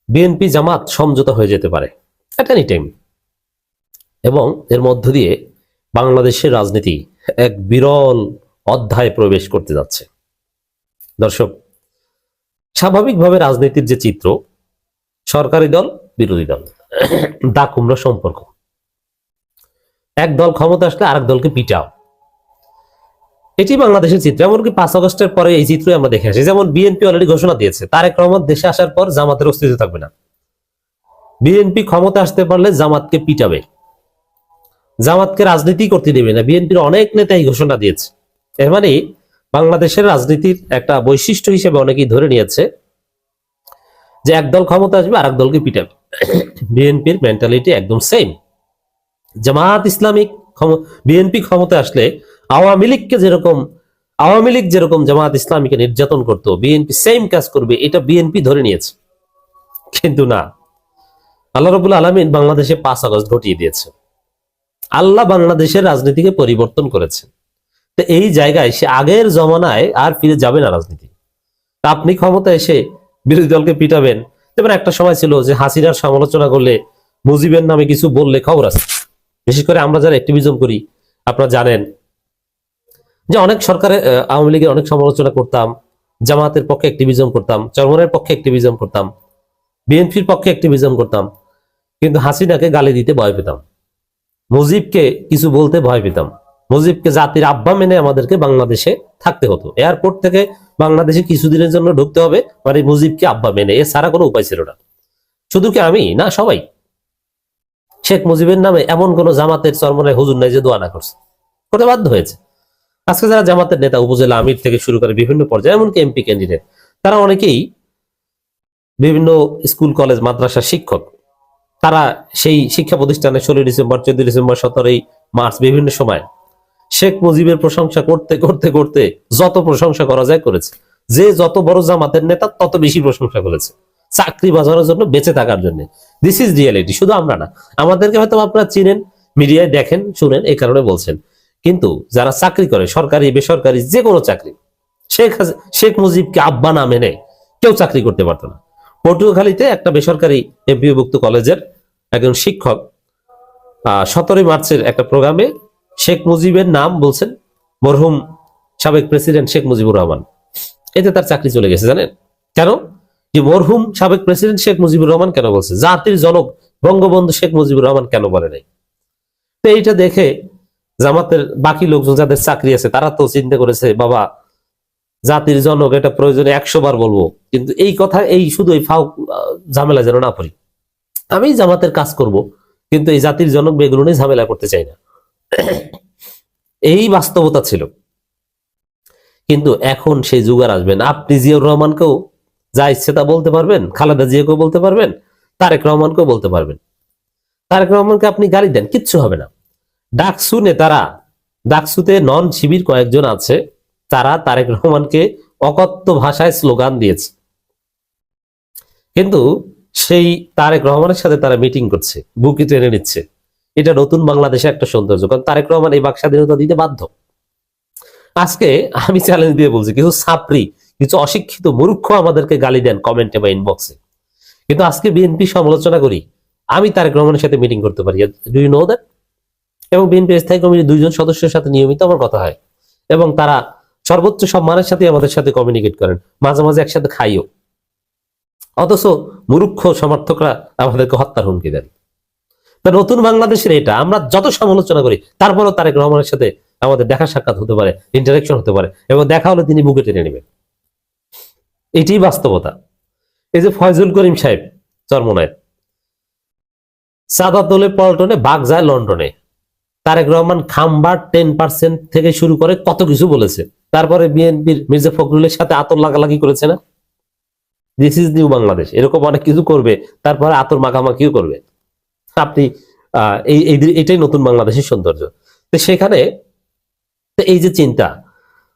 BNP জামাত সমঝোতা হয়ে যেতে পারে এট এনি টাইম, এবং এর মধ্য দিয়ে বাংলাদেশের রাজনীতি এক বিরল অধ্যায়ে প্রবেশ করতে যাচ্ছে। দর্শক, স্বাভাবিকভাবে রাজনীতির যে চিত্র, সরকারি দল বিরোধী দল, দা কুমড়ো সম্পর্ক, এক দল ক্ষমতা আসলে আরেক দলকে পিটাও, এটি বাংলাদেশের চিত্র। এমনকি 5 আগস্টের পরে এই চিত্রই আমরা দেখে আসি। যেমন বিএনপি অলরেডি ঘোষণা দিয়েছে তারেক রহমান দেশে আসার পর জামাতের অস্তিত্ব থাকবে না। বিএনপি ক্ষমতা আসতে পারলে জামাতকে পিটাবে, জামাতকে রাজনীতি করতে দেবে না। বিএনপির অনেক নেতা এই ঘোষণা দিয়েছে। এর মানে বাংলাদেশের রাজনীতির একটা বৈশিষ্ট্য হিসেবে অনেকেই ধরে নিয়েছে যে একদল ক্ষমতা আসবে আর এক দলকে পিটাবে। বিএনপির মেন্টালিটি একদম সেম। জামাত ইসলামিক বিএনপি ক্ষমতা আসলে আওয়ামী লীগ যেরকম জামাত ইসলামীকে নির্যাতন করতো, বিএনপি সেম কাজ করবে, এটা বিএনপি ধরে নিয়েছে। কিন্তু না, আল্লাহ রাব্বুল আলামিন বাংলাদেশে 5 আগস্ট ঘটিয়ে দিয়েছে। আল্লাহ বাংলাদেশের রাজনীতিকে পরিবর্তন করেছে। তো এই জায়গায় সে আগের জমানায় আর ফিরে যাবে না রাজনীতি। আপনি ক্ষমতা এসে বিরোধী দলকে পিটাবেন। যেমন একটা সময় ছিল যে হাসিনার সমালোচনা করলে, মুজিবের নামে কিছু বললে খবর আছে। বিশেষ করে আমরা যারা অ্যাক্টিভিজম করি, আপনারা জানেন যে অনেক সরকারের আওয়ামী লীগের অনেক সমালোচনা করতাম, জামাতের পক্ষে অ্যাক্টিভিজম করতাম, চরমনের পক্ষে অ্যাক্টিভিজম করতাম, বিএনপির পক্ষে অ্যাক্টিভিজম করতাম, কিন্তু হাসিনাকে গালি দিতে ভয় পেতাম, মুজিবকে কিছু বলতে ভয় পেতাম। মুজিবকে জাতির আব্বা মেনে আমাদেরকে বাংলাদেশে থাকতে হতো। এয়ারপোর্ট থেকে বাংলাদেশে কিছুদিনের জন্য ঢুকতে হবে, মানে মুজিবকে আব্বা মেনে, এছাড়া কোনো উপায় ছিল না। শুধু কি আমি না, সবাই। শেখ মুজিবের নামে এমন কোন জামাতের চরমনায় হুজুর নাই যে দোয়া না করছে, করতে বাধ্য হয়েছে। আজকে যারা জামাতের নেতা, উপজেলা আমির থেকে শুরু করে বিভিন্ন পর্যায়ে, এমনকি এমপি ক্যান্ডিডেট, তারা অনেকেই বিভিন্ন স্কুল কলেজ মাদ্রাসার শিক্ষক। তারা সেই শিক্ষা প্রতিষ্ঠানে 16 ডিসেম্বর, 14 ডিসেম্বর, 17 মার্চ বিভিন্ন সময় শেখ মুজিবের প্রশংসা করতে করতে করতে যত প্রশংসা করা যায় করেছে। যে যত বড় জামাতের নেতা তত বেশি প্রশংসা করেছে, চাকরি বাজানোর জন্য, বেঁচে থাকার জন্য। This is reality. শুধু আমরা না, আমাদেরকে হয়তো আপনারা চিনেন, মিডিয়ায় দেখেন, শুনেন, এই কারণে বলছেন। কিন্তু যারা চাকরি করে, সরকারি বেসরকারি যে কোনো চাকরি, শেখ মুজিবকে আব্বা না মেনে কেউ চাকরি করতে পারতো না। পটুয়াখালীতে একটা বেসরকারি এমপিওভুক্ত কলেজের একজন শিক্ষক 17 মার্চের একটা প্রোগ্রামে শেখ মুজিবের নাম বলছেন, মরহুম সাবেক প্রেসিডেন্ট শেখ মুজিবুর রহমান। এতে তার চাকরি চলে গেছে। জানেন কেন? যে মরহুম সাবেক প্রেসিডেন্ট শেখ মুজিবুর রহমান কেন বলছে, জাতির জনক বঙ্গবন্ধু শেখ মুজিবুর রহমান কেন বলে নাই? তো এইটা দেখে জামাতের বাকি লোকজন যাদের চাকরি আছে তারা তো চিন্তা করেছে, বাবা জাতির জনক এটা প্রয়োজনে 100 বার বলবো, কিন্তু এই কথা, এই শুধু এই ফাও ঝামেলা যেন না পড়ি। আমি জামাতের কাজ করব, কিন্তু এই জাতির জনক বেগুলো নিয়ে ঝামেলা করতে চাই না। এই বাস্তবতা ছিল। কিন্তু এখন সেই যুগ আর আসবে না। আপনি জিয়াউর রহমানকেও যা ইচ্ছে তা বলতে পারবেন, খালেদা জিয়াকেও বলতে পারবেন, তারেক রহমানকেও বলতে পারবেন। তারেক রহমানকে আপনি গালি দেন, কিচ্ছু হবে না। ডাকসু নেতারা, ডাকসুতে নন শিবির কয়েকজন আছে, তারা তারেক রহমানকে অকথ্য ভাষায় স্লোগান দিয়েছে, কিন্তু সেই তারেক রহমানের সাথে তারা মিটিং করছে, বুকি টেনে নিচ্ছে। এটা নতুন বাংলাদেশে একটা সৌন্দর্য, কারণ তারেক রহমান এই বাক স্বাধীনতা দিতে বাধ্য। আজকে আমি চ্যালেঞ্জ দিয়ে বলছি, কিছু ছাত্রী, কিছু অশিক্ষিত মূর্খ আমাদেরকে গালি দেন কমেন্টে বা ইনবক্সে, কিন্তু আজকে বিএনপি সমালোচনা করি, আমি তারেক রহমানের সাথে মিটিং করতে পারি। Do you know that? এবং বিএনপি স্থায়ী কমিটির 2 জন সদস্যের সাথে নিয়মিত আমার কথা হয়, এবং তারা সর্বোচ্চ সম্মানের সাথে আমাদের সাথে কমিউনিকেট করেন, মাঝে মাঝে একসাথে খাইও। অথচ মূর্খ সমর্থকরা আমাদেরকে হত্যার হুমকি দেন। তা নতুন বাংলাদেশের এটা আমরা যত সমালোচনা করি, তারপরও তারেক রহমানের সাথে আমাদের দেখা সাক্ষাৎ হতে পারে, ইন্টারাকশন হতে পারে, এবং দেখা হলে তিনি বুকে টেনে নেবেন। এটাই বাস্তবতা। এই যে ফয়জুল করিম সাহেব চরমনায়, সাদা তোলে পল্টনে, বাঘ যায় লন্ডনে, তারেক রহমান খাম্বার 10% থেকে শুরু করে কত কিছু বলেছে। তারপরে বিএনপির মির্জা ফখরুলের সাথে আতর লাগালাগি করেছে না? This is new Bangladesh. এরকম অনেক কিছু করবে, তারপরে আতর মাখামাখিও করবে। আপনি এটাই নতুন বাংলাদেশের সৌন্দর্য। তো সেখানে এই যে চিন্তা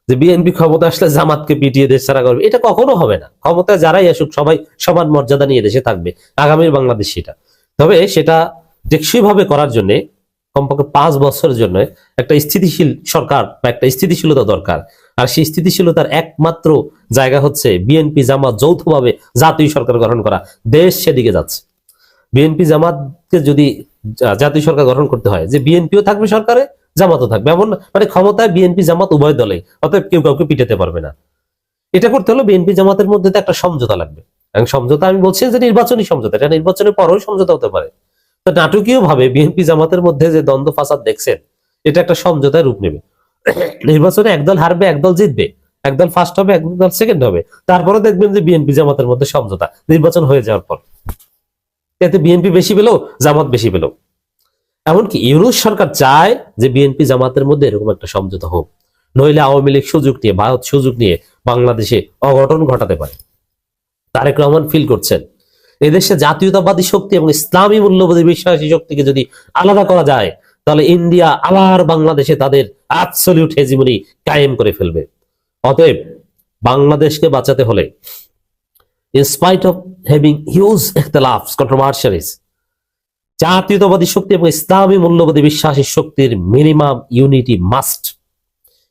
যে বিএনপি ক্ষমতা আসলে জামাতকে পিটিয়ে দেশ ছাড়া করবে, এটা কখনো হবে না। ক্ষমতায় যারাই আসুক সবাই সমান মর্যাদা নিয়ে দেশে থাকবে, আগামীর বাংলাদেশ সেটা। তবে সেটা টেকসই ভাবে করার জন্য কমপক্ষে 5 বছরের জন্য একটা স্থিতিশীল সরকার বা একটা স্থিতিশীলতা দরকার। আর সেই স্থিতিশীলতার একমাত্র জায়গা হচ্ছে বিএনপি জামাত যৌথভাবে জাতীয় সরকার গঠন করা। দেশ সেদিকে যাচ্ছে। বিএনপি জামাতকে যদি জাতীয় সরকার গঠন করতে হয়, যে বিএনপিও থাকবে সরকারে, জামাতও থাকবে, এমন মানে ক্ষমতায় বিএনপি জামাত উভয় দলে, অতএব কেউ কাউকে পিটাতে পারবে না। এটা করতে হলে বিএনপি জামাতের মধ্যে তো একটা সমঝোতা লাগবে। এবং সমঝোতা আমি বলছি যে নির্বাচনী সমঝোতা, এটা নির্বাচনের পরেও সমঝোতা হতে পারে। তো নাটকীয় ভাবে বিএনপি জামাতের মধ্যে যে দ্বন্দ্ব ফাসাদ দেখছেন, এটা একটা সমঝোতায় রূপ নেবে। নির্বাচনে একদল হারবে, একদল জিতবে, একদল ফার্স্ট হবে, একদল সেকেন্ড হবে, তারপরে দেখবেন যে বিএনপি জামাতের মধ্যে সমঝোতা নির্বাচন হয়ে যাওয়ার পর। এতে বিএনপি বেশি পেল, জামাত বেশি পেল। এমনকি ইউনূস সরকার চায় যে বিএনপি জামাতের মধ্যে এরকম একটা সমঝোতা হোক, নইলে আওয়ামী লীগ সুযোগ নিয়ে, ভারত সুযোগ নিয়ে বাংলাদেশে অঘটন ঘটাতে পারে। তারেক রহমান ফিল করছেন এদেশে জাতীয়তাবাদী শক্তি এবং ইসলামী মূল্যবোধী বিশ্বাসী শক্তিকে যদি আলাদা করা যায়, তাহলে ইন্ডিয়া আবার বাংলাদেশে তাদের অ্যাবসলিউট হেজিমনি কায়েম করে ফেলবে। অতএব বাংলাদেশকে বাঁচাতে হলে, in spite of having huge ikhtilafs, controversies, জাতীয়তাবাদী শক্তি এবং ইসলামী মূল্যবোধী বিশ্বাসী শক্তির মিনিমাম ইউনিটি মাস্ট।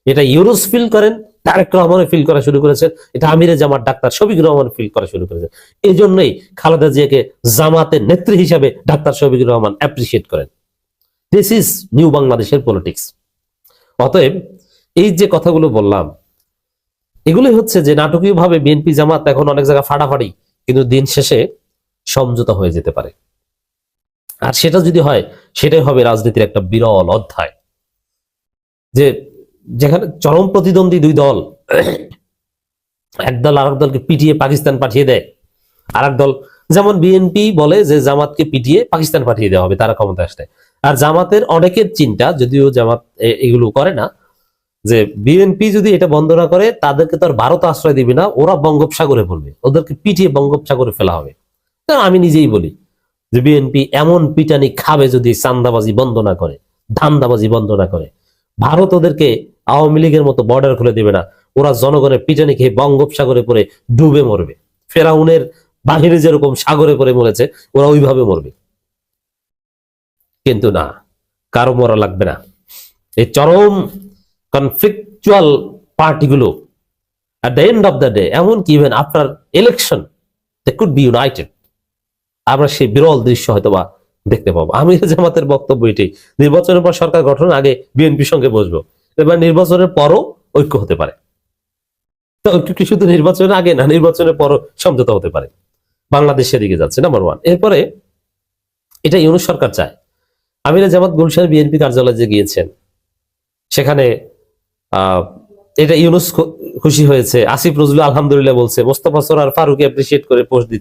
এটা ইউনূস ফিল করেন, তারেক রহমান ফিল করা শুরু করেছেন, এটা আমিরে জামাত ডাক্তার শফিকুর রহমান ফিল করা শুরু করেছেন। এই জন্যই খালেদা জিয়াকে জামাতের নেত্রী হিসাবে ডাক্তার শফিকুর রহমান অ্যাপ্রিসিয়েট করেন। দিস ইজ নিউ বাংলাদেশের পলিটিক্স। অতএব এই যে কথাগুলো বললাম, এগুলোই হচ্ছে যে নাটকীয়ভাবে বিএনপি জামাত এখন অনেক জায়গায় ফাটাফাটি, কিন্তু দিন শেষে সমঝোতা হয়ে যেতে পারে। আর সেটা যদি হয়, সেটাই হবে রাজনীতির একটা বিরল অধ্যায়, যে যেখানে চরম প্রতিদ্বন্দ্বী দুই দল, একদল আরেক দলকে পিটিয়ে পাকিস্তান পাঠিয়ে দেয়, আরেক দল, যেমন বিএনপি বলে যে জামাতকে পিটিয়ে পাকিস্তান পাঠিয়ে দেওয়া হবে তারা ক্ষমতা আসতে। আর জামাতের অনেকের চিন্তা, যদিও জামাত এগুলো করে না, যে বিএনপি যদি এটা বন্ধ না করে তাদেরকে তো আর ভারত আশ্রয় দিবে না, ওরা বঙ্গোপসাগরে পড়বে, ওদেরকে পিটিয়ে বঙ্গোপসাগরে ফেলা হবে। আমি নিজেই বলি যে বিএনপি এমন পিটানি খাবে যদি চান্দাবাজি বন্ধ না করে, ধান্দাবাজি বন্ধ না করে। ভারত ওদেরকে আওয়ামী লীগের মতো বর্ডার খুলে দিবে না, ওরা জনগণের পিটানি খেয়ে বঙ্গোপসাগরে পড়ে ডুবে মরবে। ফেরাউনের বাহিরে যেরকম সাগরে পড়ে মরেছে, ওরা ওইভাবে মরবে। কিন্তু না, কারো মরা লাগবে না। এই চরম কনফ্লিকচুয়াল পার্টিগুলো at the end of the day, এমনকি even after election they could be united। আমরা সেই বিরল দৃশ্য হয়তোবা দেখতে পাবো। আমির জামাতের বক্তব্য এটি, নির্বাচনের পর সরকার গঠনের আগে বিএনপির সঙ্গে বসবো, এবার নির্বাচনের পরও ঐক্য হতে পারে। তো ঐক্য কি শুধু নির্বাচনের আগে না, নির্বাচনের পরও সমঝোতা হতে পারে। বাংলাদেশ সেদিকে যাচ্ছে, নাম্বার ওয়ান। এরপরে এটা ইউনূস সরকার চায়। আমির জামাত গুলশান বিএনপি কার্যালয়ে যে গিয়েছেন, সেখানে এটা ইউনূস খুশি হয়েছে, আসিফ নজরুল আলহামদুলিল্লাহ বলছে, মোস্তফা সরোয়ার ফারুক অ্যাপ্রিসিয়েট করে পোস্ট